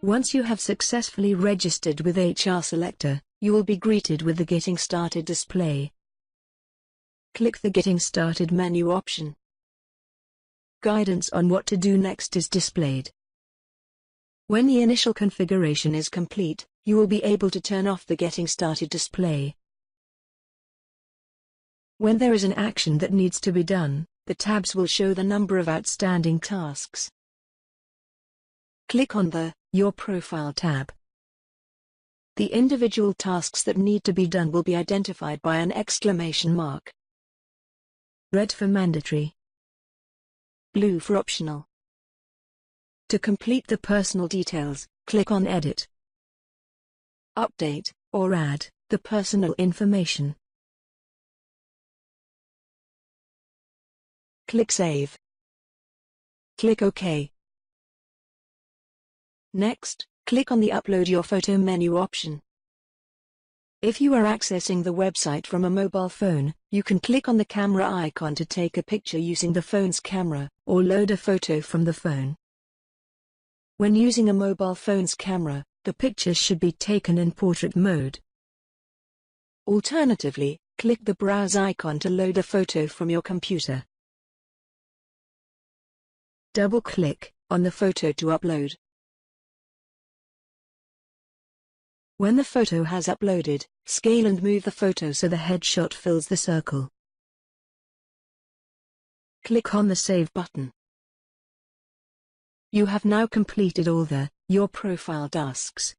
Once you have successfully registered with HR Selector, you will be greeted with the Getting Started display. Click the Getting Started menu option. Guidance on what to do next is displayed. When the initial configuration is complete, you will be able to turn off the Getting Started display. When there is an action that needs to be done, the tabs will show the number of outstanding tasks. Click on the Your Profile tab. The individual tasks that need to be done will be identified by an exclamation mark. Red for mandatory, blue for optional. To complete the personal details, click on Edit. Update, or add, the personal information. Click Save. Click OK. Next, click on the Upload Your Photo menu option. If you are accessing the website from a mobile phone, you can click on the camera icon to take a picture using the phone's camera, or load a photo from the phone. When using a mobile phone's camera, the picture should be taken in portrait mode. Alternatively, click the Browse icon to load a photo from your computer. Double-click on the photo to upload. When the photo has uploaded, scale and move the photo so the headshot fills the circle. Click on the Save button. You have now completed all the Your Profile tasks.